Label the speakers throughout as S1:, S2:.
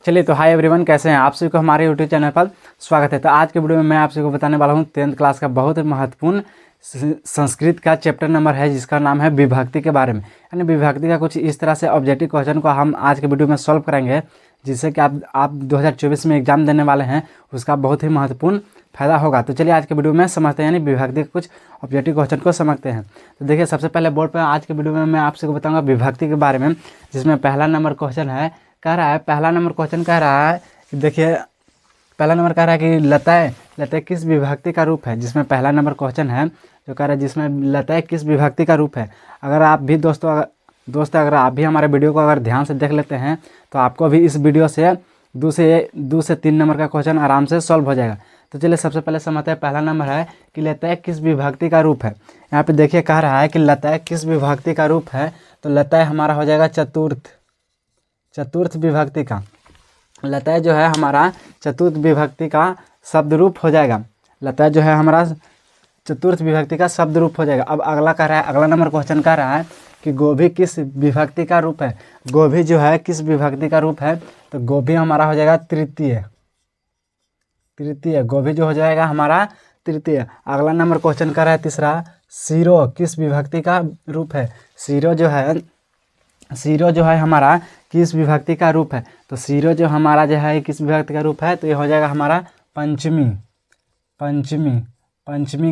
S1: चलिए तो hi everyone, कैसे हैं आप सभी को हमारे यूट्यूब चैनल पर स्वागत है। तो आज के वीडियो में मैं आप सभी को बताने वाला हूं 10th क्लास का बहुत महत्वपूर्ण संस्कृत का चैप्टर नंबर है जिसका नाम है विभक्ति के बारे में। यानी विभक्ति का कुछ इस तरह से ऑब्जेक्टिव क्वेश्चन को हम आज के वीडियो में सॉल्व करेंगे जिससे कि आप 2024 में एग्जाम देने वाले हैं उसका बहुत ही महत्वपूर्ण फायदा होगा। तो चलिए आज के वीडियो में समझते हैं, यानी विभक्ति के कुछ ऑब्जेक्टिव क्वेश्चन को समझते हैं। तो देखिए, सबसे पहले बोर्ड पर आज के वीडियो में मैं आप सबको बताऊंगा विभक्ति के बारे में, जिसमें पहला नंबर क्वेश्चन है पहला नंबर क्वेश्चन कह रहा है कि देखिए, पहला नंबर कह रहा है कि लतय किस विभक्ति का रूप है। जिसमें पहला नंबर क्वेश्चन है जो कह रहा है जिसमें लतय किस विभक्ति का रूप है। अगर आप भी अगर आप भी हमारे वीडियो को अगर ध्यान से देख लेते हैं तो आपको भी इस वीडियो से 2 से 3 नंबर का क्वेश्चन आराम से सॉल्व हो जाएगा। तो चलिए सबसे पहले समझते हैं। पहला नंबर है कि लतय किस विभक्ति का रूप है। यहाँ पे देखिए कह रहा है कि लतय किस विभक्ति का रूप है। तो लतय हमारा हो जाएगा चतुर्थ विभक्ति का। लतय जो है हमारा चतुर्थ विभक्ति का शब्द रूप हो जाएगा। लतय जो है हमारा चतुर्थ विभक्ति का शब्द रूप हो जाएगा। अब अगला कह रहा है, अगला नंबर क्वेश्चन कह रहा है कि गोभी किस विभक्ति का रूप है। गोभी जो है किस विभक्ति का रूप है। तो गोभी हमारा हो जाएगा तृतीय। गोभी जो हो जाएगा हमारा तृतीय। अगला नंबर क्वेश्चन कह रहा है तीसरा, सीरो किस विभक्ति का रूप है। सीरो जो है हमारा किस विभक्ति का रूप है। तो सीरो जो हमारा जो है किस विभक्ति का रूप है। तो ये हो जाएगा हमारा पंचमी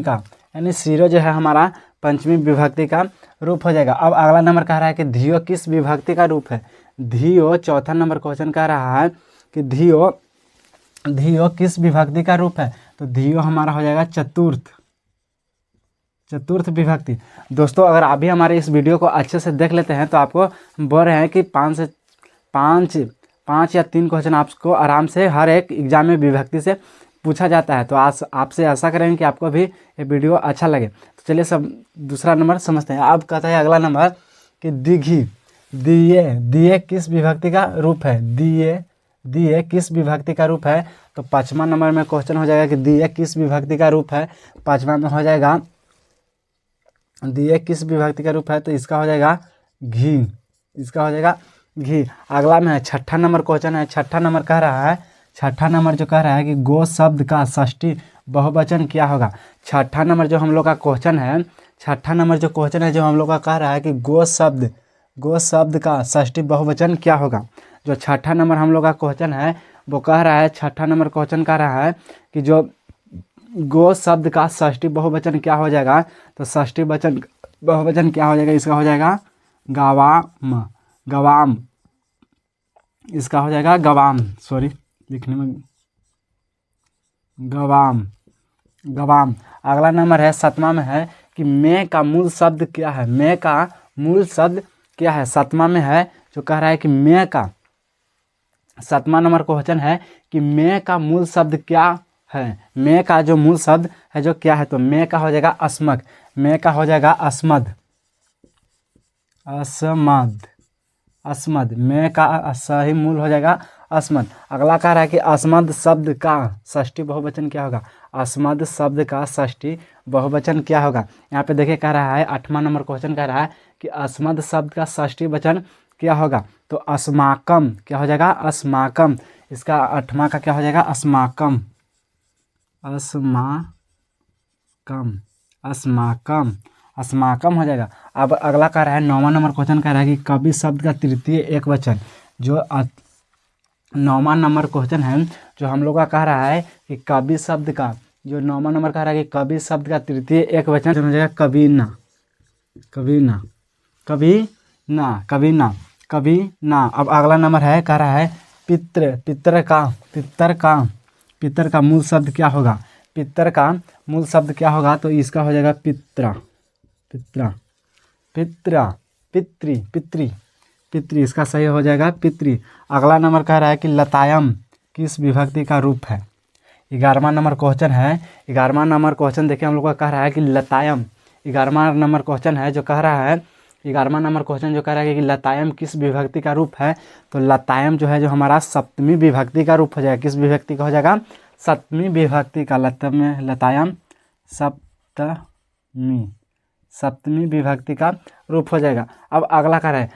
S1: का, यानी सीरो जो है हमारा पंचमी विभक्ति का रूप हो जाएगा। अब अगला नंबर कह रहा है कि धियो किस विभक्ति का रूप है। धियो, चौथा नंबर क्वेश्चन कह रहा है कि धियो किस विभक्ति का रूप है। तो धियो हमारा हो जाएगा चतुर्थ विभक्ति। दोस्तों, अगर आप भी हमारे इस वीडियो को अच्छे से देख लेते हैं तो आपको बोल रहे हैं कि 5 या 3 क्वेश्चन आपको आराम से हर एक एग्जाम में विभक्ति से पूछा जाता है। तो आज आपसे आशा करेंगे कि आपको भी ये वीडियो अच्छा लगे। तो चलिए सब दूसरा नंबर समझते हैं। अब कहता है अगला नंबर कि दिए किस विभक्ति का रूप है। दिए किस विभक्ति का रूप है। तो 5वां नंबर में क्वेश्चन हो जाएगा कि दिए किस विभक्ति का रूप है। 5वां में हो जाएगा दिए किस विभक्ति का रूप है। तो इसका हो जाएगा घी। अगला में है 6ठा नंबर क्वेश्चन है। 6ठा नंबर जो कह रहा है कि गो शब्द का षष्ठी बहुवचन क्या होगा। 6ठा नंबर जो हम लोग का क्वेश्चन है, 6ठा नंबर जो क्वेश्चन है जो हम लोग का कह रहा है कि गो शब्द का षष्ठी बहुवचन क्या होगा। जो 6ठा नंबर हम लोग का क्वेश्चन है वो कह रहा है, 6ठा नंबर क्वेश्चन कह रहा है कि जो गो शब्द का षष्ठी बहुवचन क्या हो जाएगा। तो षष्ठी बहुवचन क्या हो जाएगा। इसका हो जाएगा गवाम। इसका हो जाएगा गवाम। सॉरी, लिखने में गवाम। अगला नंबर है 7वां में है कि मैं का मूल शब्द क्या है। 7वां में है जो कह रहा है कि मैं का, 7वां नंबर क्वेश्चन है कि मैं का मूल शब्द क्या है। मैं का जो मूल शब्द है जो क्या है। तो मैं का हो जाएगा अस्मक। मैं का हो जाएगा अस्मद। मैं का सही मूल हो जाएगा अस्मद। अगला कह रहा है कि अस्मद शब्द का षष्ठी बहुवचन क्या होगा। अस्मद शब्द का षष्ठी बहुवचन क्या होगा। यहाँ पे देखिए कह रहा है 8वां नंबर क्वेश्चन कह रहा है कि अस्मद शब्द का षष्ठी वचन क्या होगा। तो अस्माकम क्या हो जाएगा। अस्माकम। इसका 8वां का क्या हो जाएगा। अस्माकम हो जाएगा। अब अगला कह रहा है 9वां नंबर क्वेश्चन कह रहा है कि कवि शब्द का तृतीय एक वचन। जो 9वां नंबर क्वेश्चन है जो हम लोग का कह रहा है कि कवि शब्द का, जो 9वां नंबर कह रहा है कि कवि शब्द का तृतीय एक वचन हो जाएगा कवीना। अब अगला नंबर है कह रहा है पितर का मूल शब्द क्या होगा। पितर का मूल शब्द क्या होगा। तो इसका हो जाएगा पितृ। इसका सही हो जाएगा पितृ। अगला नंबर कह रहा है कि लतायम किस विभक्ति का रूप है। 11वां नंबर क्वेश्चन है। 11वां नंबर क्वेश्चन देखिए हम लोग का कह रहा है कि लतायम। 11वां नंबर क्वेश्चन है जो कह रहा है 11वां नंबर क्वेश्चन जो कह रहा है कि लतायम किस विभक्ति का रूप है। तो लतायम जो है जो हमारा सप्तमी विभक्ति का रूप हो जाएगा। किस विभक्ति का हो जाएगा। सप्तमी विभक्ति का। लतायम सप्तमी विभक्ति का रूप हो जाएगा। अब अगला कह रहा है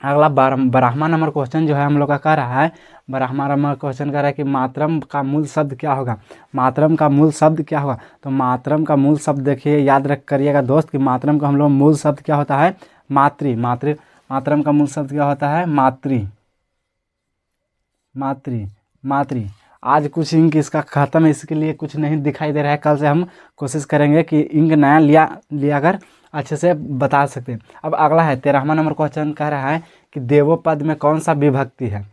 S1: अगला 12वां नंबर क्वेश्चन जो है हम लोग का कह रहा है, 12वां नंबर क्वेश्चन कह रहा है कि मातरम का मूल शब्द क्या होगा। मातरम का मूल शब्द क्या होगा। तो मातरम का मूल शब्द देखिए, याद रख करिएगा दोस्त कि मातरम का हम लोग मूल शब्द क्या होता है, मातृ। मातरम का मूल शब्द क्या होता है, मातृ। मातृ मातृ। आज कुछ इंक इसका खत्म है, इसके लिए कुछ नहीं दिखाई दे रहा है। कल से हम कोशिश करेंगे कि इंक नया लिया कर अच्छे से बता सकते हैं। अब अगला है 13वां नंबर क्वेश्चन कह रहा है कि देवोपद में कौन सा विभक्ति है।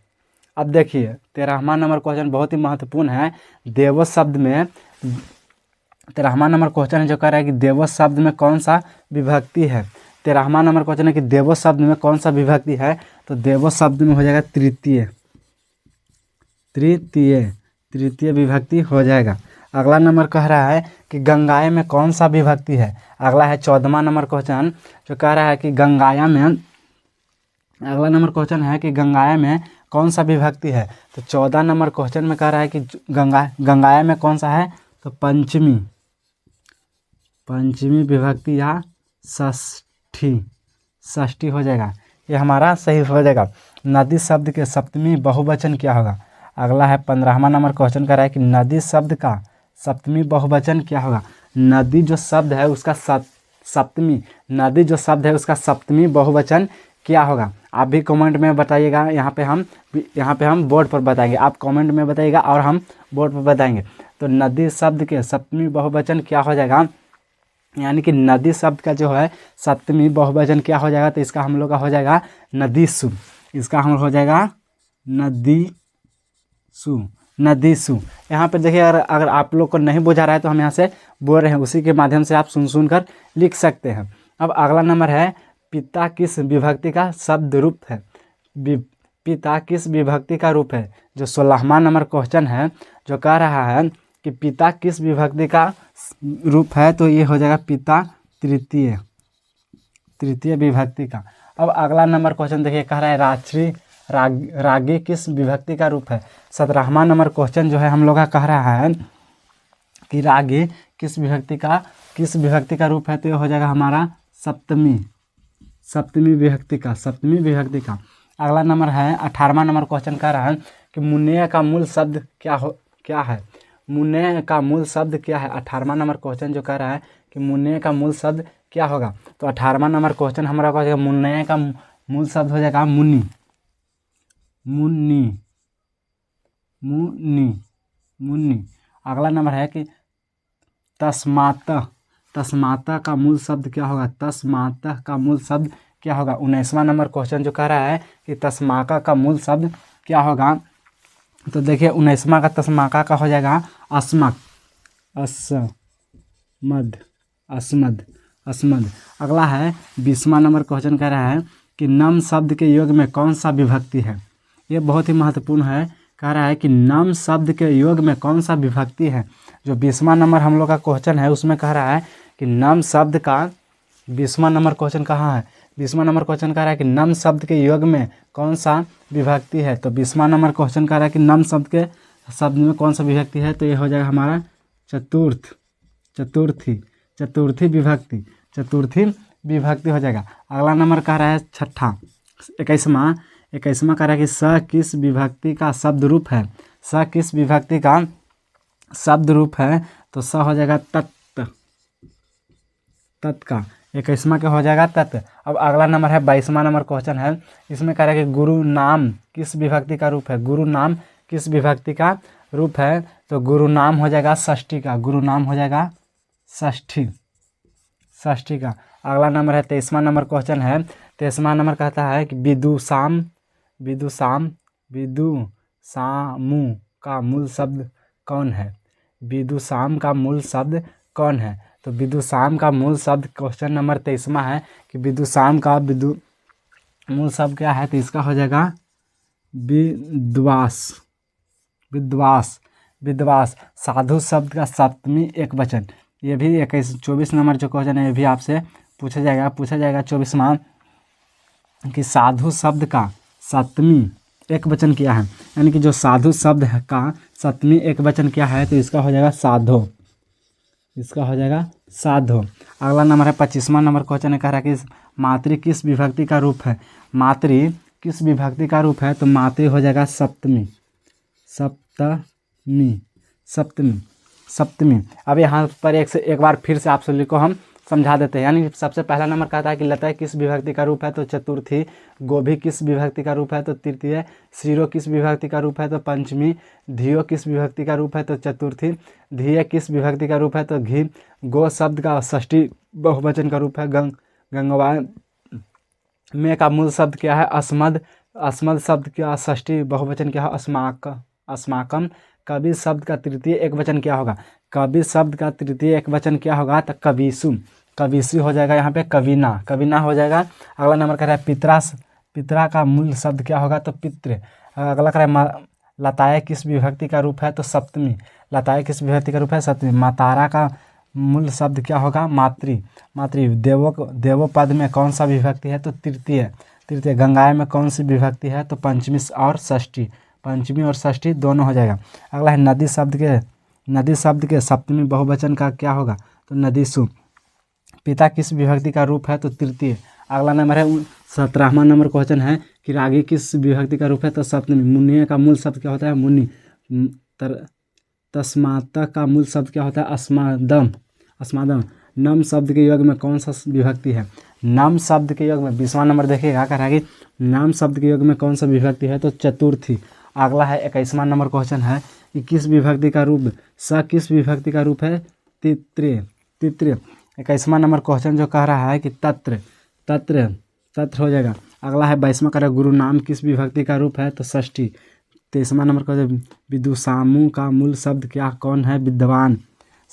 S1: अब देखिए 13वां नंबर क्वेश्चन बहुत ही महत्वपूर्ण है। देवो शब्द में 13वां नंबर क्वेश्चन है जो कह रहा है कि देवो शब्द में कौन सा विभक्ति है। 13वां नंबर क्वेश्चन है कि देवो शब्द में कौन सा विभक्ति है। तो देवो शब्द में हो जाएगा तृतीय। तृतीय विभक्ति हो जाएगा। अगला नंबर कह रहा है कि गंगाय में कौन सा विभक्ति है। अगला है 14वां नंबर क्वेश्चन जो कह रहा है कि गंगाया में, अगला नंबर क्वेश्चन है कि गंगाया में कौन सा विभक्ति है। तो 14 नंबर क्वेश्चन में कह रहा है कि गंगाया में कौन सा है। तो पंचमी विभक्ति या षष्ठी हो जाएगा। ये हमारा सही हो जाएगा। नदी शब्द के सप्तमी बहुवचन क्या होगा। अगला है 15वां नंबर क्वेश्चन कर रहा है कि नदी शब्द का सप्तमी बहुवचन क्या होगा। नदी जो शब्द है उसका सप्तमी बहुवचन क्या होगा। आप भी कमेंट में बताइएगा। यहाँ पे हम बोर्ड पर बताएंगे, आप कमेंट में बताइएगा और हम बोर्ड पर बताएंगे। तो नदी शब्द के सप्तमी बहुवचन क्या हो जाएगा, यानी कि नदी शब्द का जो है सप्तमी बहुवचन क्या हो जाएगा। तो इसका हम लोग का हो जाएगा नदीसु। इसका हम हो जाएगा नदीसु। यहाँ पे देखिए अगर आप लोग को नहीं बुझा रहा है तो हम यहाँ से बोल रहे हैं, उसी के माध्यम से आप सुन कर लिख सकते हैं। अब अगला नंबर है पिता किस विभक्ति का शब्द रूप है। पिता किस विभक्ति का रूप है। जो 16वां नंबर क्वेश्चन है जो कह रहा है कि पिता किस विभक्ति का रूप है। तो ये हो जाएगा पिता तृतीय विभक्ति का। अब अगला नंबर क्वेश्चन देखिए कह रहा है रागी किस विभक्ति का रूप है। 17वां नंबर क्वेश्चन जो है हम लोग का कह रहा है कि रागी किस विभक्ति का रूप है। तो ये हो जाएगा हमारा सप्तमी विभक्ति का। अगला नंबर है 18वां नंबर क्वेश्चन कह रहा है कि मुन्ने का मूल शब्द क्या है। मुन्ने का मूल शब्द क्या है। 18वां नंबर क्वेश्चन जो कह रहा है कि मुन्ने का मूल शब्द क्या होगा। तो 18वां नंबर क्वेश्चन हमारा हो जाएगा मुन्ने का मूल शब्द हो जाएगा मुन्नी। अगला नंबर है कि तस्मात का मूल शब्द क्या होगा। 19वां नंबर क्वेश्चन जो कह रहा है कि तस्माका का मूल शब्द क्या होगा। तो देखिए 19वां का तस्माका का हो जाएगा अस्मद। अगला है 20वां नंबर क्वेश्चन कह रहा है कि नम शब्द के योग में कौन सा विभक्ति है। ये बहुत ही महत्वपूर्ण है। कह रहा है कि नम शब्द के योग में कौन सा विभक्ति है। जो 20वां नंबर हम लोग का क्वेश्चन है उसमें कह रहा है कि नम शब्द का 20वां नंबर क्वेश्चन कहाँ है। 20वां नंबर क्वेश्चन कह रहा है कि नम शब्द के योग में कौन सा विभक्ति है। तो 20वां नंबर क्वेश्चन कह रहा है कि नम शब्द में कौन सा विभक्ति है। तो ये हो जाएगा हमारा चतुर्थी विभक्ति हो जाएगा। अगला नंबर कह रहा है 21वां कह रहा है कि स किस विभक्ति का शब्द रूप है। स किस विभक्ति का शब्द रूप है। तो स हो जाएगा तत् का। 21वां का हो जाएगा तत्। अब अगला नंबर है 22वां नंबर क्वेश्चन है। इसमें कह रहा है कि गुरु नाम किस विभक्ति का रूप है। गुरु नाम किस विभक्ति का रूप है। तो गुरु नाम हो जाएगा षष्ठी का। गुरु नाम हो जाएगा षष्ठी का। अगला नंबर है 23वां नंबर क्वेश्चन है। 23वां नंबर कहता है कि विदुसामु का मूल शब्द कौन है। विदुसाम का मूल शब्द कौन है। तो विदुसाम का मूल शब्द क्वेश्चन नंबर 23वां है कि विदुसाम का मूल शब्द क्या है। तो इसका हो जाएगा विद्वास। साधु शब्द का सप्तमी एक वचन। ये भी 24 नंबर जो क्वेश्चन है ये भी आपसे पूछा जाएगा 24वां कि साधु शब्द का सप्तमी एक वचन क्या है। यानी कि जो साधु शब्द का सप्तमी एक वचन क्या है। तो इसका हो जाएगा साधो। इसका हो जाएगा साधो। अगला नंबर है 25वां नंबर क्वेश्चन है, कह रहा है कि मातृ किस विभक्ति का रूप है। मातृ किस विभक्ति का रूप है, तो मातृ हो जाएगा सप्तमी। सप्तमी सप्तमी सप्तमी। अब यहाँ पर एक बार फिर से आप सभी को हम समझा देते हैं। यानी सबसे पहला नंबर कहता है कि लता किस विभक्ति का रूप है, तो चतुर्थी। गोभी किस विभक्ति का रूप है, तो तृतीय। श्रीरो किस विभक्ति का रूप है, तो पंचमी। धियो किस विभक्ति का रूप है, तो चतुर्थी। धिय किस विभक्ति का रूप है, तो घी। गो शब्द का षष्ठी बहुवचन का रूप है गंगवा। में का मूल शब्द क्या है, अस्मद। अस्मद शब्द का षष्ठी बहुवचन क्या है, अस्माकम। कवि शब्द का तृतीय एक वचन क्या होगा, कवि शब्द का तृतीय एक वचन क्या होगा, तो कविसु। कविसु हो जाएगा यहाँ पे कविना। कविना हो जाएगा। अगला नंबर कह रहा है पितरा। पितरा का मूल शब्द क्या होगा, तो पितृ। अगला कह रहा है लताए किस विभक्ति का रूप है, तो सप्तमी। लताए किस विभक्ति का रूप है, सप्तमी। मातारा का मूल शब्द क्या होगा, मातृ। मातृ। देवो पद में कौन सा विभक्ति है, तो तृतीय। तृतीय। गंगाए में कौन सी विभक्ति है, तो पंचमी और षष्ठी। पंचमी और षष्ठी दोनों हो जाएगा। अगला है नदी शब्द के सप्तमी बहुवचन का क्या होगा, तो नदीसु। पिता किस विभक्ति का रूप है, तो तृतीय। अगला नंबर है 17वां नंबर क्वेश्चन है कि रागी किस विभक्ति का रूप है, तो सप्तमी। मुनि का मूल शब्द क्या होता है, मुनि। तस्मात का मूल शब्द क्या होता है, अस्मादम। अस्मादम। नम शब्द के योग में कौन सा विभक्ति है, नम शब्द के योग में 20वां नंबर देखिएगा, कह रहा है कि नम शब्द के योग में कौन सा विभक्ति है, तो चतुर्थी। अगला है 21वां नंबर क्वेश्चन है कि किस विभक्ति का रूप, स किस विभक्ति का रूप है, तित्रे। तित्रे। 21वां नंबर क्वेश्चन जो कह रहा है कि तत्र। तत्र। तत्र हो जाएगा। अगला है 22वां, कह रहा है गुरु नाम किस विभक्ति का रूप है, तो षष्ठी। 23वां नंबर क्वेश्चन विदुषामु का मूल शब्द क्या कौन है, विद्वान।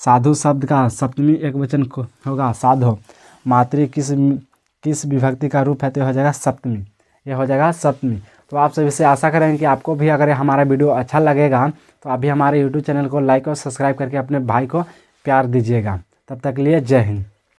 S1: साधु शब्द का सप्तमी एक वचन होगा, साधो। मातृ किस विभक्ति का रूप है, तो हो जाएगा सप्तमी। यह हो जाएगा सप्तमी। तो आप सभी से आशा करेंगे कि आपको भी अगर हमारा वीडियो अच्छा लगेगा तो आप भी हमारे यूट्यूब चैनल को लाइक और सब्सक्राइब करके अपने भाई को प्यार दीजिएगा। तब तक के लिए जय हिंद।